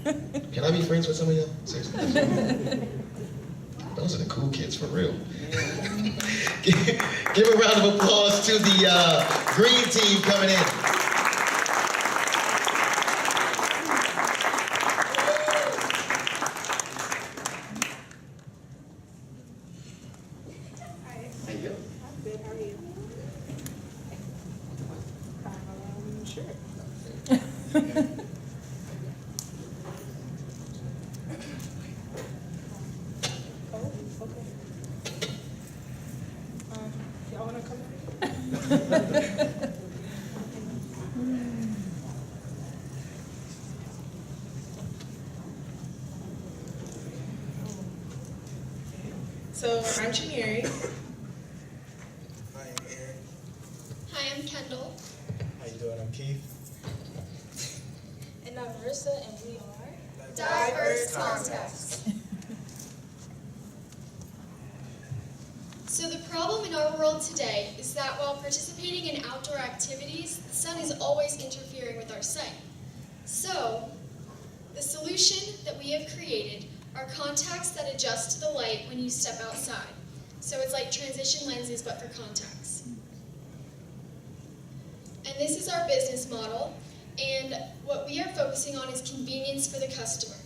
Can I be friends with some of y'all? Seriously. Those are the cool kids for real. Give a round of applause to the green team coming in. Y'all wanna come? So I'm Chinieri. Hi, I'm Aaron. Hi, I'm Kendall. How you doing? I'm Keith. And I'm Marissa, and we are Diverse Context. So the problem in our world today is that while participating in outdoor activities, the sun is always interfering with our sight. So, the solution that we have created are contacts that adjust to the light when you step outside. So it's like transition lenses, but for contacts. And this is our business model, and what we are focusing on is convenience for the customer.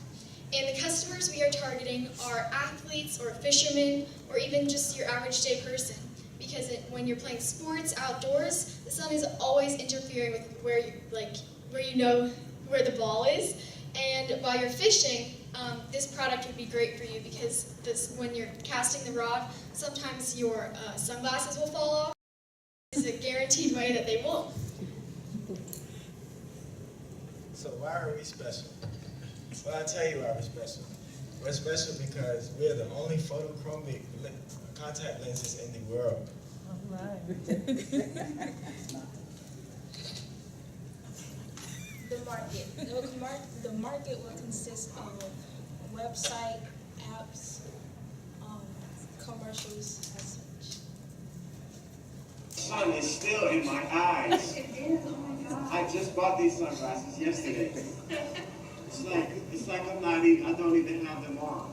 And the customers we are targeting are athletes or fishermen or even just your average day person. Because when you're playing sports outdoors, the sun is always interfering with where you know where the ball is. And while you're fishing, this product would be great for you because when you're casting the rod, sometimes your sunglasses will fall off. This is a guaranteed way that they won't. So why are we special? Well, I'll tell you why we're special. We're special because we're the only photochromic contact lenses in the world. all right. The market will consist of website, apps, commercials, as such. The sun is still in my eyes. It is, oh my God. I just bought these sunglasses yesterday. It's like I don't even have them on.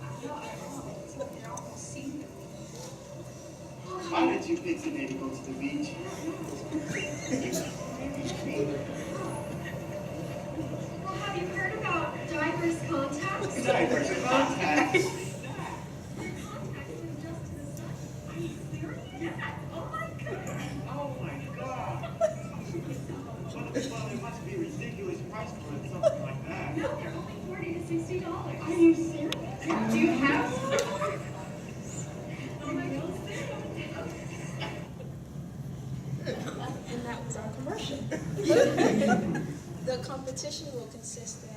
Why did you pick today to go to the beach? Well, have you heard about diverse contacts? Diverse contacts. Oh my God. Well, there must be a ridiculous price for something like that. No, they're only $40 to $60. Are you serious? Do you have some? Oh my God. And that was our commercial. The competition will consist of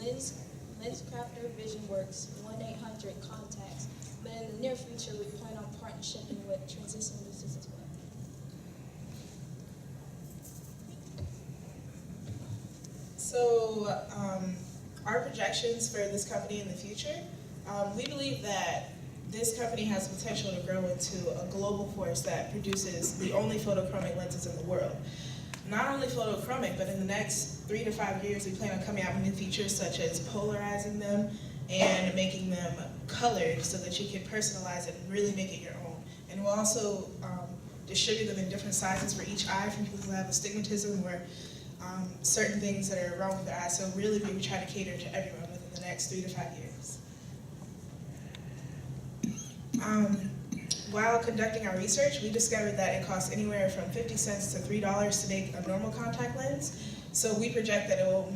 LensCrafter, VisionWorks, 1-800-CONTACTS, but in the near future we plan on partnershiping with Transition Business as well. So our projections for this company in the future, we believe that this company has the potential to grow into a global force that produces the only photochromic lenses in the world. Not only photochromic, but in the next 3 to 5 years, we plan on coming out with new features such as polarizing them and making them colored so that you can personalize it and really make it your own. And we'll also distribute them in different sizes for each eye for people who have astigmatism or certain things that are wrong with their eyes. So really we try to cater to everyone within the next 3 to 5 years. While conducting our research, we discovered that it costs anywhere from 50 cents to $3 to make a normal contact lens. So we project that it will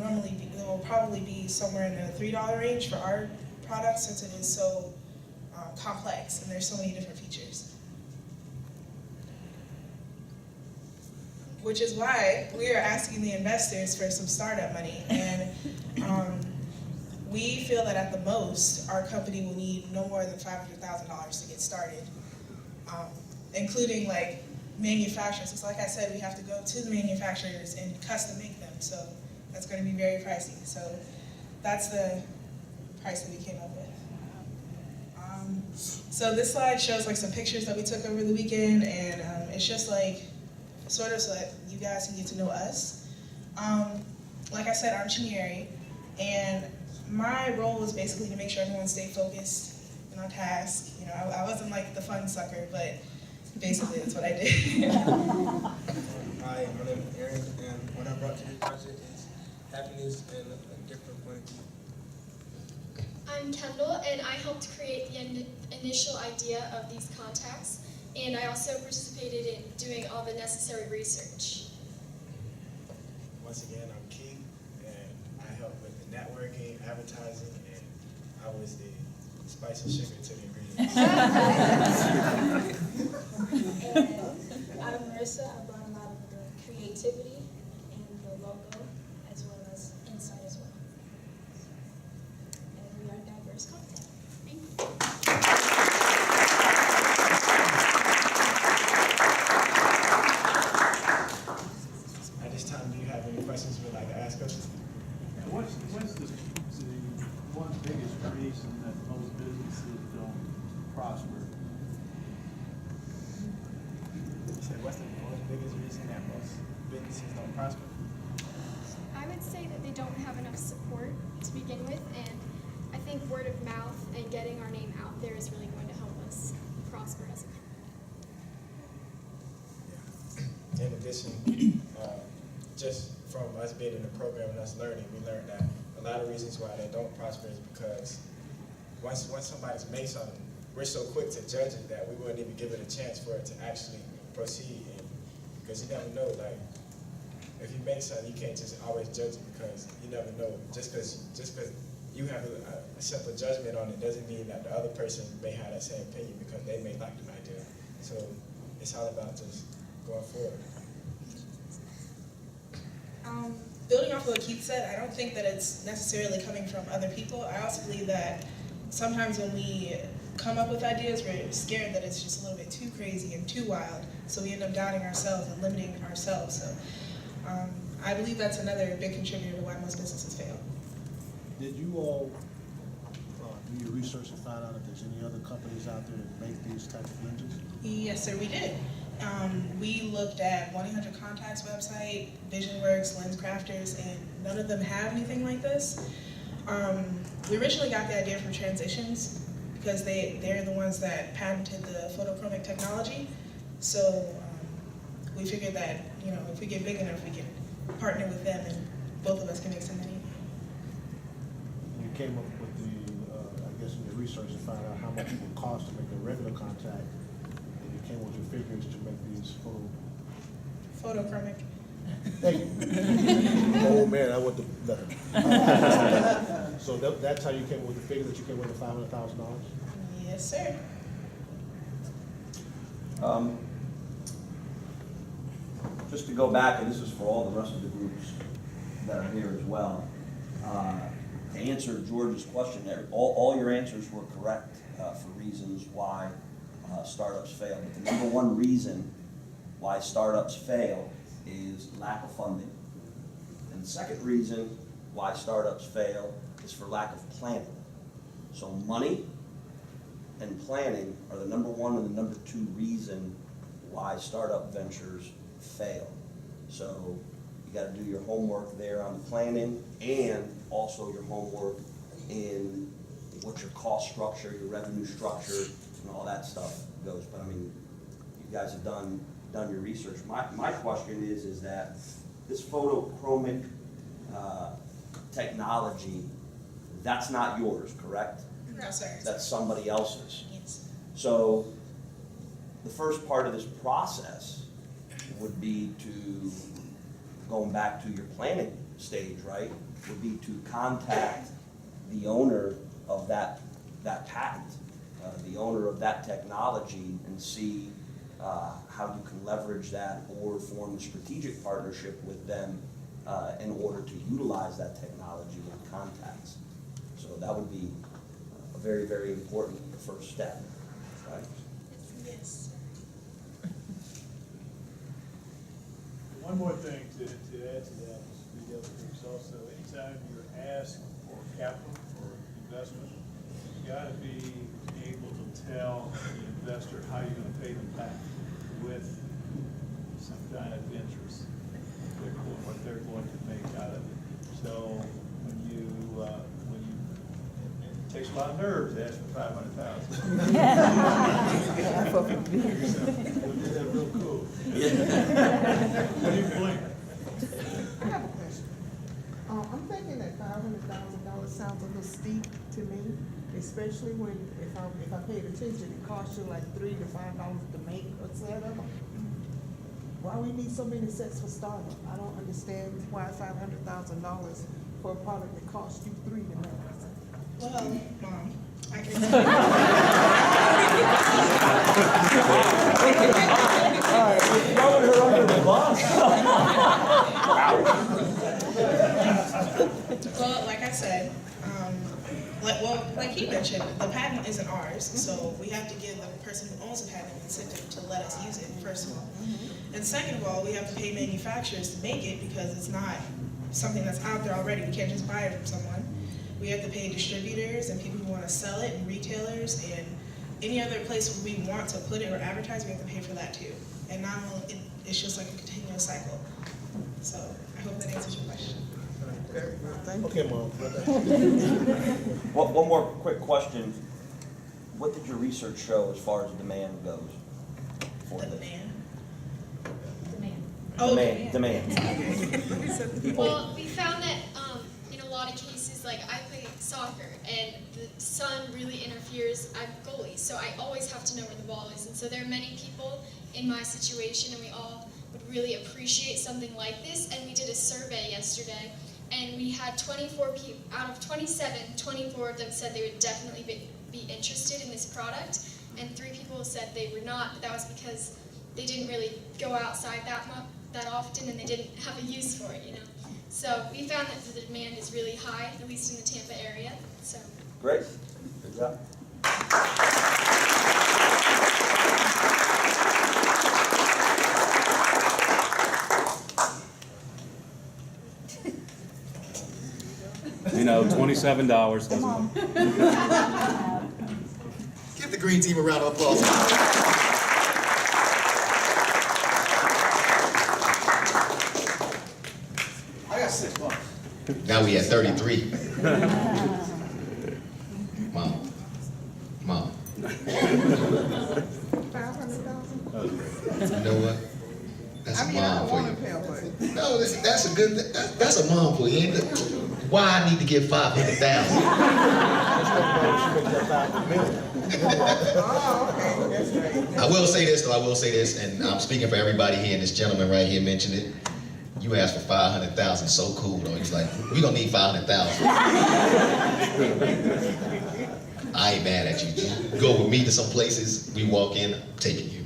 probably be somewhere in the $3 range for our product since it is so complex and there's so many different features. Which is why we are asking the investors for some startup money. And we feel that at the most, our company will need no more than $500,000 to get started, including like manufacturers. So like I said, we have to go to the manufacturers and custom make them. So that's going to be very pricey. So that's the price that we came up with. So this slide shows like some pictures that we took over the weekend, and it's just like sort of so that you guys can get to know us. Like I said, I'm Chinieri, and my role was basically to make sure everyone stayed focused and on task. You know, I wasn't like the fun sucker, but basically that's what I did. Hi, my name is Aaron, and what I brought to this project is happiness and a different point of view. I'm Kendall, and I helped create the initial idea of these contacts, and I also participated in doing all the necessary research. Once again, I'm Keith, and I help with the networking, advertising, and I was the spice and sugar to the ingredients. And I'm Marissa. I brought a lot of the creativity and the logo, as well as insight as well. And we are diverse content. Thank you. At this time, do you have any questions you would like to ask us? What's the one biggest reason that most businesses don't prosper? You said, what's the most biggest reason that most businesses don't prosper? I would say that they don't have enough support to begin with, and I think word of mouth and getting our name out there is really going to help us prosper as a company. In addition, just from us being in the program and us learning, we learned that a lot of reasons why they don't prosper is because once somebody's made something, we're so quick to judge it that we wouldn't even give it a chance for it to actually proceed. Because you never know, like, if you make something, you can't just always judge it because you never know. Just because you have a simple judgment on it doesn't mean that the other person may have that same opinion because they may like the idea. So it's all about just going forward. Building off of what Keith said, I don't think that it's necessarily coming from other people. I also believe that sometimes when we come up with ideas, we're scared that it's just a little bit too crazy and too wild, so we end up doubting ourselves and limiting ourselves. So I believe that's another big contributor to why most businesses fail. Did you all do your research and find out if there's any other companies out there that make these types of lenses? Yes, sir, we did. We looked at 1-800-CONTACTS website, VisionWorks, Lens Crafters, and none of them have anything like this. We originally got the idea from Transitions because they're the ones that patented the photochromic technology. So we figured that, you know, if we get big enough, we can partner with them and both of us can make some money. And you came up with the, I guess in your research and found out how much it would cost to make a regular contact, and you came with your figures to make these Photochromic. Thank you. Oh man, I went to better. So that's how you came with the figure that you came with, the $500,000? Yes, sir. Just to go back, and this is for all the rest of the groups that are here as well, to answer George's question there, all your answers were correct for reasons why startups fail. But the number one reason why startups fail is lack of funding. And the second reason why startups fail is for lack of planning. So money and planning are the number one and the number two reason why startup ventures fail. So you got to do your homework there on the planning and also your homework in what your cost structure, your revenue structure, and all that stuff goes. But I mean, you guys have done your research. My question is that this photochromic technology, that's not yours, correct? No, sir. That's somebody else's. Yes. So the first part of this process would be to, going back to your planning stage, right, would be to contact the owner of that patent, the owner of that technology, and see how you can leverage that or form a strategic partnership with them in order to utilize that technology with contacts. So that would be a very, very important first step, right? Yes. One more thing to add to that, the other groups also, anytime you're asked for capital or investment, you gotta be able to tell the investor how you're gonna pay them back with some kind of interest, what they're going to make out of it. So when you Takes a lot of nerves to ask for 500,000. Is that real cool? What do you blink? I have a question. I'm thinking that $500,000 sounds a little steep to me, especially when, if I paid attention, it costs you like $3 to $5 to make a set of them. Why we need so many sets for startup? I don't understand why $500,000 for a product that costs you $3 to make. Well, Mom, I can. Throwing her under the bus. Well, like I said, like he mentioned, the patent isn't ours, so we have to give the person who owns the patent an incentive to let us use it, first of all. And second of all, we have to pay manufacturers to make it because it's not something that's out there already. We can't just buy it from someone. We have to pay distributors and people who want to sell it and retailers and any other place where we want to put it or advertise, we have to pay for that too. And not only, it's just like a continuous cycle. So I hope that answers your question. Very good, thank you. Okay, Mom. One more quick question. What did your research show as far as demand goes? For The this? demand. Demand. Well, we found that in a lot of cases, like I play soccer and the sun really interferes. I'm a goalie, so I always have to know where the ball is. And so there are many people in my situation, and we all would really appreciate something like this. And we did a survey yesterday, and we had 24 people, out of 27, 24 of them said they would definitely be interested in this product. And 3 people said they were not, but that was because they didn't really go outside that often and they didn't have a use for it, you know. So we found that the demand is really high, at least in the Tampa area. So Great. Good job. You know, $27 doesn't. Give the green team a round of applause. I got 6 months. Now we at 33. Mom. $500,000? You know what? That's I a mean, I mom don't for want you. to pay, but. No, that's a good. That's a mom for you. Ain't it? Why I need to give 500,000? Oh, okay, that's right. I will say this though. I will say this, and I'm speaking for everybody here. And this gentleman right here mentioned it. You asked for 500,000. So cool though. He's like, we gonna need 500,000. I ain't mad at you. You go with me to some places. We walk in. I'm taking you.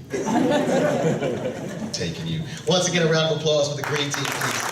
Taking you. Once again, a round of applause for the green team, please.